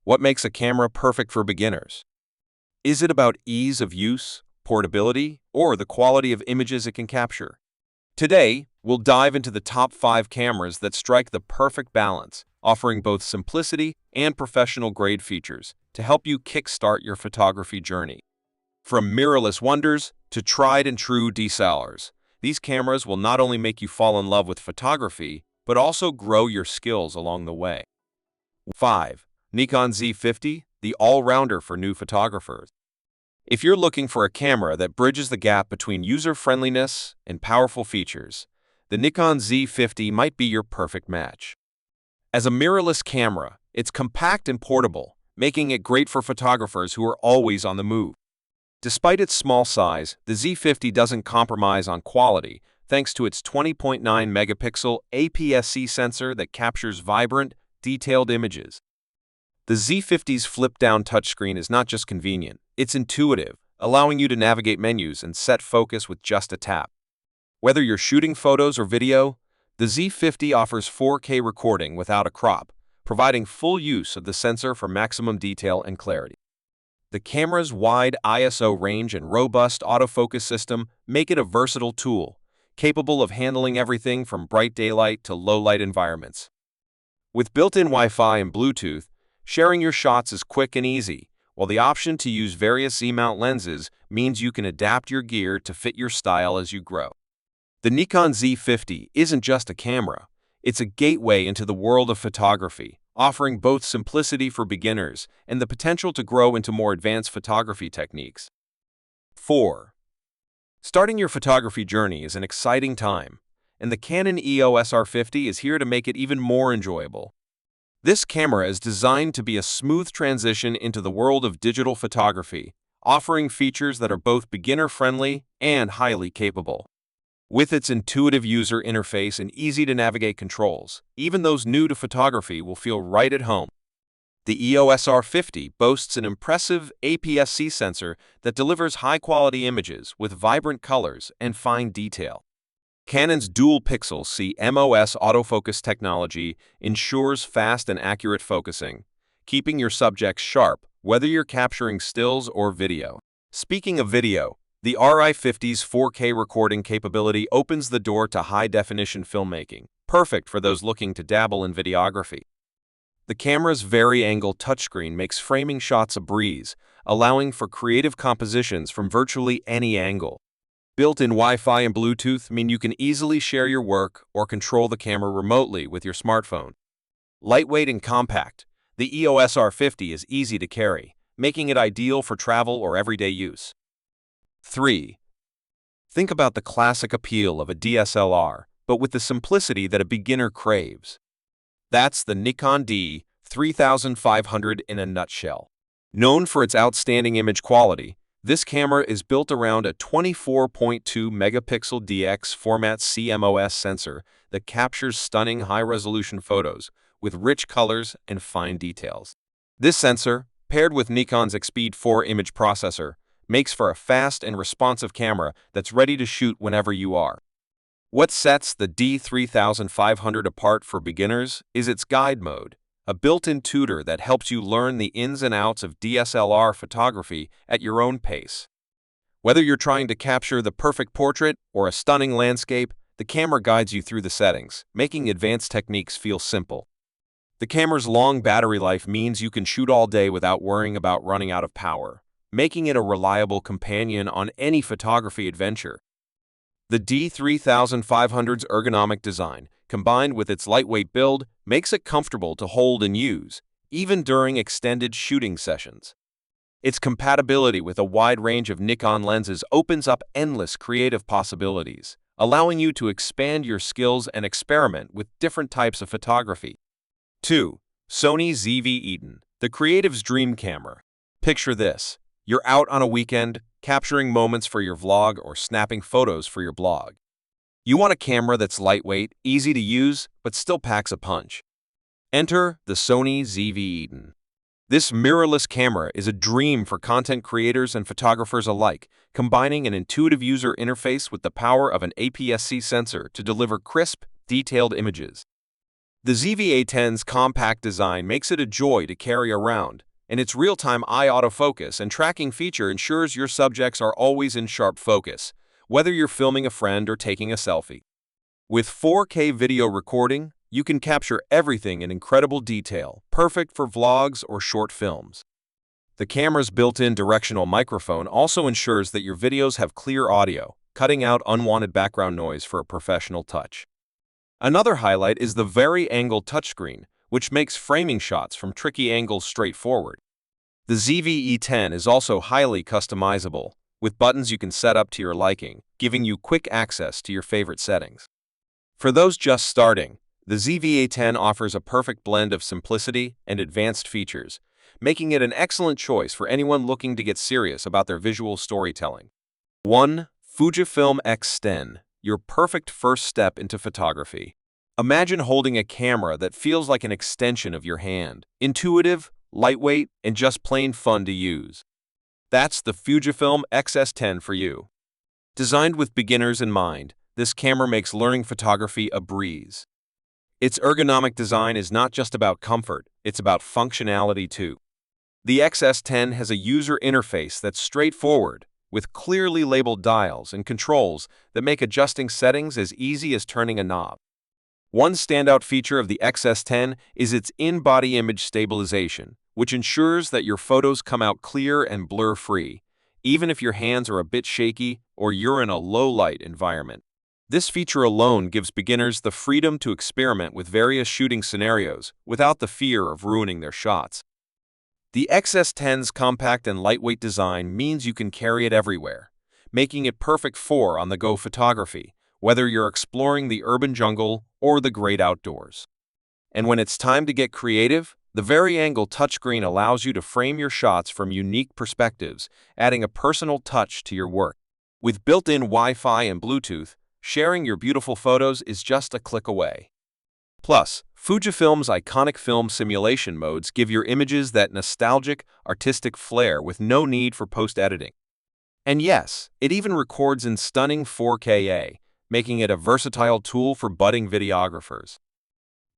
What makes a camera perfect for beginners? Is it about ease of use, portability, or the quality of images it can capture? Today, we'll dive into the top 5 cameras that strike the perfect balance, offering both simplicity and professional-grade features to help you kickstart your photography journey. From mirrorless wonders to tried-and-true DSLRs, these cameras will not only make you fall in love with photography, but also grow your skills along the way. 5. Nikon Z50, the all-rounder for new photographers. If you're looking for a camera that bridges the gap between user-friendliness and powerful features, the Nikon Z50 might be your perfect match. As a mirrorless camera, it's compact and portable, making it great for photographers who are always on the move. Despite its small size, the Z50 doesn't compromise on quality thanks to its 20.9 megapixel APS-C sensor that captures vibrant, detailed images. The Z50's flip-down touchscreen is not just convenient, it's intuitive, allowing you to navigate menus and set focus with just a tap. Whether you're shooting photos or video, the Z50 offers 4K recording without a crop, providing full use of the sensor for maximum detail and clarity. The camera's wide ISO range and robust autofocus system make it a versatile tool, capable of handling everything from bright daylight to low-light environments. With built-in Wi-Fi and Bluetooth, sharing your shots is quick and easy, while the option to use various Z-mount lenses means you can adapt your gear to fit your style as you grow. The Nikon Z50 isn't just a camera, it's a gateway into the world of photography, offering both simplicity for beginners and the potential to grow into more advanced photography techniques. 4. Starting your photography journey is an exciting time, and the Canon EOS R50 is here to make it even more enjoyable. This camera is designed to be a smooth transition into the world of digital photography, offering features that are both beginner-friendly and highly capable. With its intuitive user interface and easy-to-navigate controls, even those new to photography will feel right at home. The EOS R50 boasts an impressive APS-C sensor that delivers high-quality images with vibrant colors and fine detail. Canon's dual-pixel CMOS autofocus technology ensures fast and accurate focusing, keeping your subjects sharp whether you're capturing stills or video. Speaking of video, the RI50's 4K recording capability opens the door to high-definition filmmaking, perfect for those looking to dabble in videography. The camera's vari-angle touchscreen makes framing shots a breeze, allowing for creative compositions from virtually any angle. Built-in Wi-Fi and Bluetooth mean you can easily share your work or control the camera remotely with your smartphone. Lightweight and compact, the EOS R50 is easy to carry, making it ideal for travel or everyday use. 3. Think about the classic appeal of a DSLR, but with the simplicity that a beginner craves. That's the Nikon D3500 in a nutshell. Known for its outstanding image quality, this camera is built around a 24.2 megapixel DX format CMOS sensor that captures stunning high-resolution photos with rich colors and fine details. This sensor, paired with Nikon's X-Speed 4 image processor, makes for a fast and responsive camera that's ready to shoot whenever you are. What sets the D3500 apart for beginners is its guide mode, a built-in tutor that helps you learn the ins and outs of DSLR photography at your own pace. Whether you're trying to capture the perfect portrait or a stunning landscape, the camera guides you through the settings, making advanced techniques feel simple. The camera's long battery life means you can shoot all day without worrying about running out of power, making it a reliable companion on any photography adventure. The D3500's ergonomic design, combined with its lightweight build, makes it comfortable to hold and use, even during extended shooting sessions. Its compatibility with a wide range of Nikon lenses opens up endless creative possibilities, allowing you to expand your skills and experiment with different types of photography. 2. Sony ZV Eden, the creative's dream camera. Picture this. You're out on a weekend, capturing moments for your vlog or snapping photos for your blog. You want a camera that's lightweight, easy to use, but still packs a punch. Enter the Sony ZV-E10. This mirrorless camera is a dream for content creators and photographers alike, combining an intuitive user interface with the power of an APS-C sensor to deliver crisp, detailed images. The ZV-E10's compact design makes it a joy to carry around, and its real-time eye autofocus and tracking feature ensures your subjects are always in sharp focus, whether you're filming a friend or taking a selfie. With 4K video recording, you can capture everything in incredible detail, perfect for vlogs or short films. The camera's built-in directional microphone also ensures that your videos have clear audio, cutting out unwanted background noise for a professional touch. Another highlight is the vari-angle touchscreen, which makes framing shots from tricky angles straightforward. The ZV-E10 is also highly customizable, with buttons you can set up to your liking, giving you quick access to your favorite settings. For those just starting, the ZV-E10 offers a perfect blend of simplicity and advanced features, making it an excellent choice for anyone looking to get serious about their visual storytelling. 1. Fujifilm X10, your perfect first step into photography. Imagine holding a camera that feels like an extension of your hand, intuitive, lightweight, and just plain fun to use. That's the Fujifilm X10 for you. Designed with beginners in mind, this camera makes learning photography a breeze. Its ergonomic design is not just about comfort, it's about functionality too. The X10 has a user interface that's straightforward, with clearly labeled dials and controls that make adjusting settings as easy as turning a knob. One standout feature of the X10 is its in-body image stabilization, which ensures that your photos come out clear and blur-free, even if your hands are a bit shaky or you're in a low-light environment. This feature alone gives beginners the freedom to experiment with various shooting scenarios without the fear of ruining their shots. The X10's compact and lightweight design means you can carry it everywhere, making it perfect for on-the-go photography, whether you're exploring the urban jungle or the great outdoors. And when it's time to get creative, the vari-angle touchscreen allows you to frame your shots from unique perspectives, adding a personal touch to your work. With built-in Wi-Fi and Bluetooth, sharing your beautiful photos is just a click away. Plus, Fujifilm's iconic film simulation modes give your images that nostalgic, artistic flair with no need for post-editing. And yes, it even records in stunning 4K, making it a versatile tool for budding videographers.